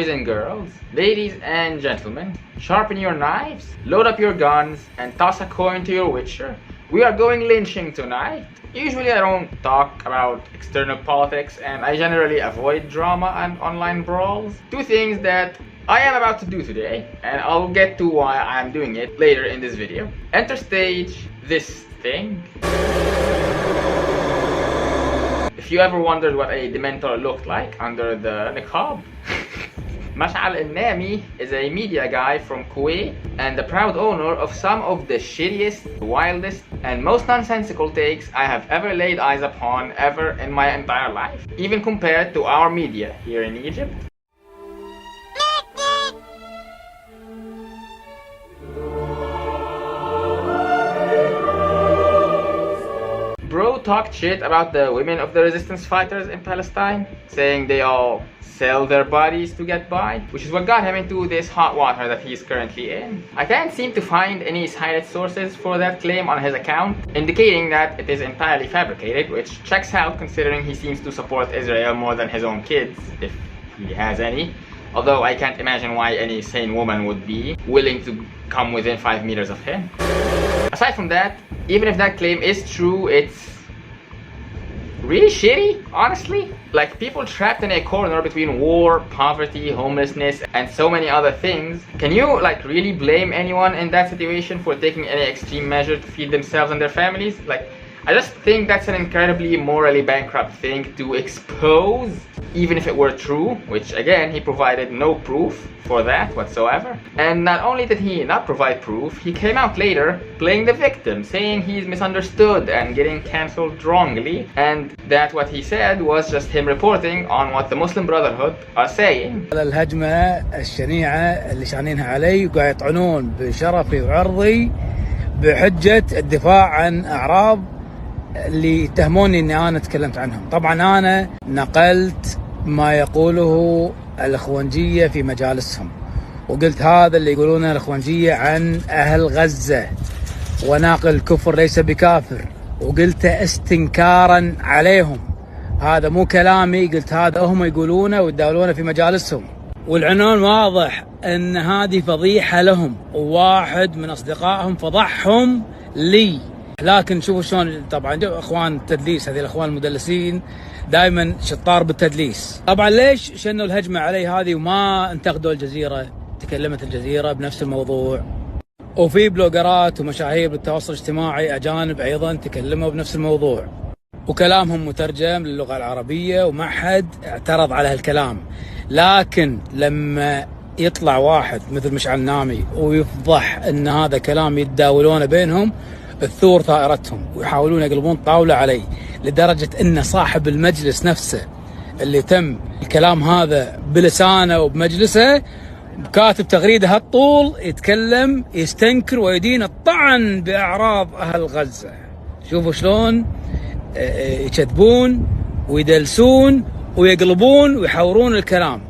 boys and girls, ladies and gentlemen, sharpen your knives, load up your guns, and toss a coin to your witcher. We are going lynching tonight. Usually I don't talk about external politics, and I generally avoid drama and online brawls. Two things that I am about to do today, and I'll get to why I'm doing it later in this video. Enter stage this thing. If you ever wondered what a Dementor looked like under the niqab, Alnami is a media guy from Kuwait and the proud owner of some of the shittiest, wildest, and most nonsensical takes I have ever laid eyes upon ever in my entire life, even compared to our media here in Egypt. Bro talked shit about the women of the resistance fighters in Palestine, saying they all sell their bodies to get by, which is what got him into this hot water that he's currently in. I can't seem to find any cited sources for that claim on his account, indicating that it is entirely fabricated, which checks out considering he seems to support Israel more than his own kids, if he has any. Although I can't imagine why any sane woman would be willing to come within 5 meters of him. Aside from that, even if that claim is true, it's really shitty, honestly. Like, people trapped in a corner between war, poverty, homelessness, and so many other things. Can you, like, really blame anyone in that situation for taking any extreme measure to feed themselves and their families? Like, I just think that's an incredibly morally bankrupt thing to expose, even if it were true, which again, he provided no proof for that whatsoever. And not only did he not provide proof, he came out later playing the victim, saying he's misunderstood and getting cancelled wrongly, and that what he said was just him reporting on what the Muslim Brotherhood are saying. الهجمة الشنيعة اللي شانينها علي وقاعد يطعنون بشرفي وعرضي بحجة الدفاع عن أعراض اللي يتهموني اني انا تكلمت عنهم. طبعا انا نقلت ما يقوله الاخوانجية في مجالسهم، وقلت هذا اللي يقولونه الاخوانجية عن اهل غزة، وناقل الكفر ليس بكافر، وقلت استنكارا عليهم. هذا مو كلامي، قلت هذا هم يقولونه ويتداولونه في مجالسهم. والعنوان واضح ان هذه فضيحة لهم، وواحد من اصدقائهم فضحهم لي. لكن شوفوا شلون طبعا اخوان التدليس، هذه الاخوان المدلسين دائما شطار بالتدليس. طبعا ليش شنوا الهجمه علي هذه وما انتقدوا الجزيره؟ تكلمت الجزيره بنفس الموضوع، وفي بلوجرات ومشاهير بالتواصل الاجتماعي اجانب ايضا تكلموا بنفس الموضوع، وكلامهم مترجم للغه العربيه وما حد اعترض على هالكلام. لكن لما يطلع واحد مثل مشعل نامي ويفضح ان هذا كلام يتداولونه بينهم، الثور ثائرتهم ويحاولون يقلبون طاولة علي، لدرجة ان صاحب المجلس نفسه اللي تم الكلام هذا بلسانه وبمجلسه كاتب تغريدة هالطول يتكلم يستنكر ويدين الطعن بأعراض أهل غزة. شوفوا شلون يكذبون ويدلسون ويقلبون ويحورون الكلام.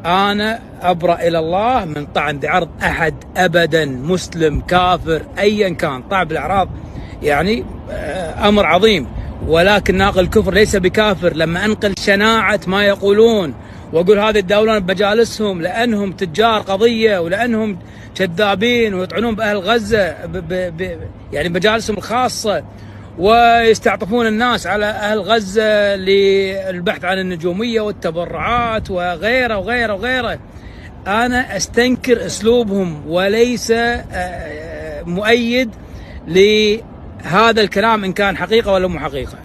أنا أبرأ إلى الله من طعن بعرض أحد أبدا، مسلم كافر أيا كان. طعن بالأعراض يعني أمر عظيم، ولكن ناقل الكفر ليس بكافر. لما أنقل شناعة ما يقولون وأقول هذه الدولة بمجالسهم لأنهم تجار قضية ولأنهم كذابين ويطعنون بأهل غزة يعني بمجالسهم الخاصة، ويستعطفون الناس على أهل غزة للبحث عن النجومية والتبرعات وغيره وغيره وغيره. أنا أستنكر أسلوبهم وليس مؤيد لهذا الكلام إن كان حقيقة ولا مو حقيقة.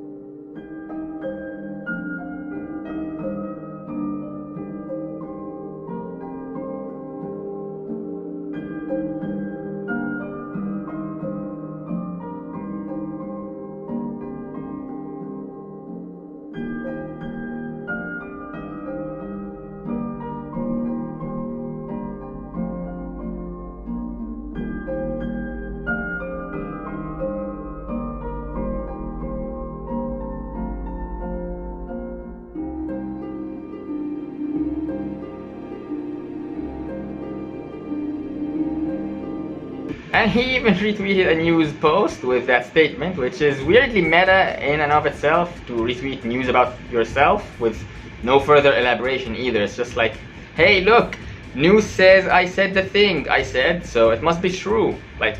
And he even retweeted a news post with that statement, which is weirdly meta in and of itself, to retweet news about yourself with no further elaboration either. It's just like hey look, news says I said the thing I said, so it must be true. Like,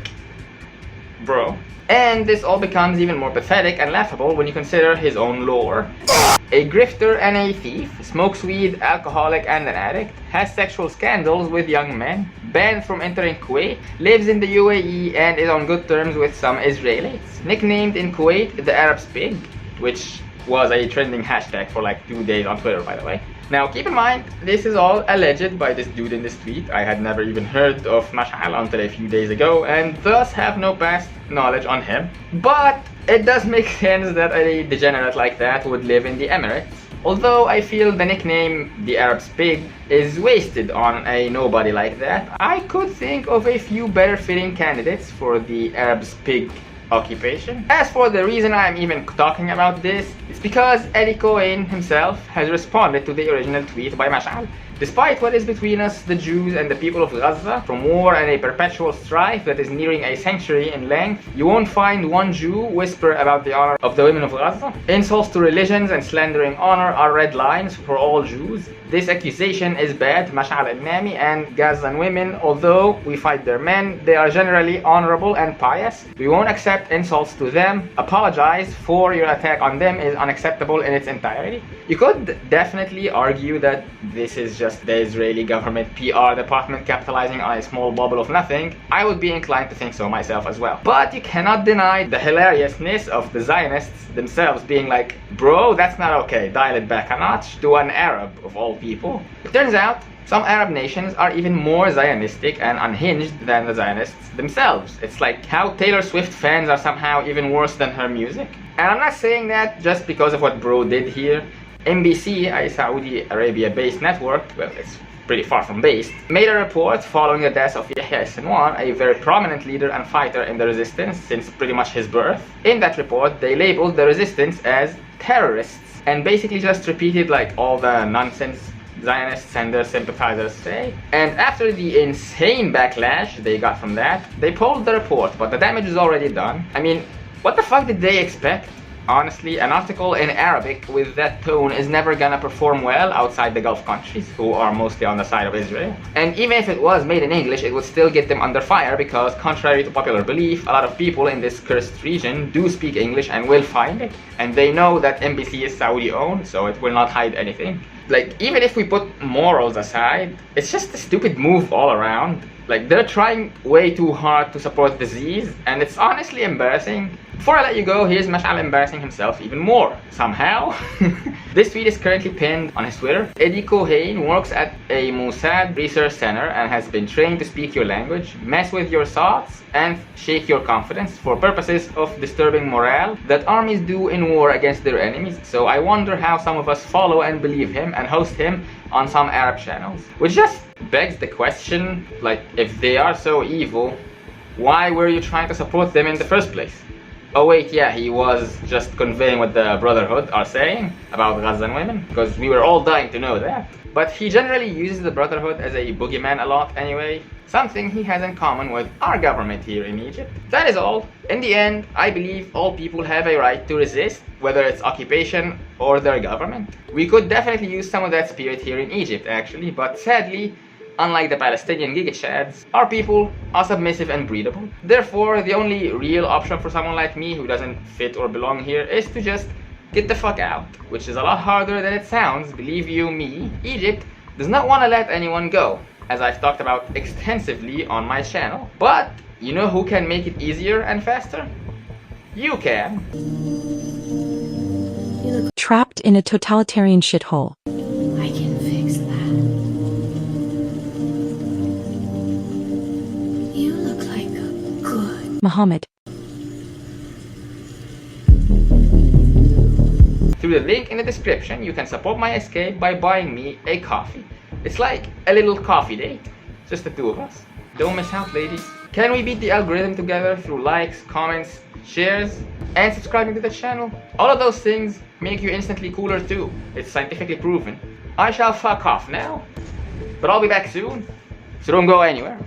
bro. And this all becomes even more pathetic and laughable when you consider his own lore. A grifter and a thief, smokes weed, alcoholic and an addict, has sexual scandals with young men, banned from entering Kuwait, lives in the UAE and is on good terms with some Israelis. Nicknamed in Kuwait the Arab Pig, which was a trending hashtag for like 2 days on Twitter, by the way. Now keep in mind, this is all alleged by this dude in this tweet. I had never even heard of Mash'al until a few days ago and thus have no past knowledge on him. But it does make sense that a degenerate like that would live in the Emirates. Although I feel the nickname the Arab Pig is wasted on a nobody like that, I could think of a few better fitting candidates for the Arab Pig occupation. As for the reason I'm even talking about this, it's because Edy Cohen himself has responded to the original tweet by Mash'al. Despite what is between us, the Jews and the people of Gaza, from war and a perpetual strife that is nearing a century in length, you won't find one Jew whisper about the honor of the women of Gaza. Insults to religions and slandering honor are red lines for all Jews. This accusation is bad, Mash'al Alnami and Gazan women, although we fight their men, they are generally honorable and pious. We won't accept insults to them. Apologize for your attack on them is unacceptable in its entirety. You could definitely argue that this is just the Israeli government PR department capitalizing on a small bubble of nothing. I would be inclined to think so myself as well. But you cannot deny the hilariousness of the Zionists themselves being like, bro, that's not okay, dial it back a notch, to an Arab of all people. It turns out some Arab nations are even more Zionistic and unhinged than the Zionists themselves. It's like how Taylor Swift fans are somehow even worse than her music. And I'm not saying that just because of what bro did here. NBC, a Saudi Arabia-based network, well, it's pretty far from based, made a report following the death of Yahya Sinwar, a very prominent leader and fighter in the resistance since pretty much his birth. In that report, they labeled the resistance as terrorists and basically just repeated like all the nonsense Zionists and their sympathizers say. And after the insane backlash they got from that, they pulled the report, but the damage is already done. I mean, what the fuck did they expect? Honestly, an article in Arabic with that tone is never gonna perform well outside the Gulf countries, who are mostly on the side of Israel. And even if it was made in English, it would still get them under fire because, contrary to popular belief, a lot of people in this cursed region do speak English and will find it. And they know that NBC is Saudi owned, so it will not hide anything. Like, even if we put morals aside, it's just a stupid move all around. Like, they're trying way too hard to support the Z's, and it's honestly embarrassing. Before I let you go, here's Mash'al embarrassing himself even more, somehow. This tweet is currently pinned on his Twitter. Edy Cohen works at a Mossad research center and has been trained to speak your language, mess with your thoughts, and shake your confidence for purposes of disturbing morale that armies do in war against their enemies. So I wonder how some of us follow and believe him and host him on some Arab channels. Which just begs the question, like, if they are so evil, why were you trying to support them in the first place? Oh wait, yeah, he was just conveying what the Brotherhood are saying about Gazan women, because we were all dying to know that. But he generally uses the Brotherhood as a boogeyman a lot anyway, something he has in common with our government here in Egypt. That is all. In the end, I believe all people have a right to resist, whether it's occupation or their government. We could definitely use some of that spirit here in Egypt actually, but sadly, unlike the Palestinian gigachads, our people are submissive and breedable. Therefore, the only real option for someone like me who doesn't fit or belong here is to just get the fuck out, which is a lot harder than it sounds, believe you me. Egypt does not want to let anyone go, as I've talked about extensively on my channel. But you know who can make it easier and faster? You can. Trapped in a totalitarian shithole. I can fix that. You look like a good Muhammad. Through the link in the description, you can support my escape by buying me a coffee. It's like a little coffee date, just the two of us. Don't miss out, ladies. Can we beat the algorithm together through likes, comments, shares, and subscribing to the channel? All of those things make you instantly cooler too. It's scientifically proven. I shall fuck off now, but I'll be back soon, so don't go anywhere.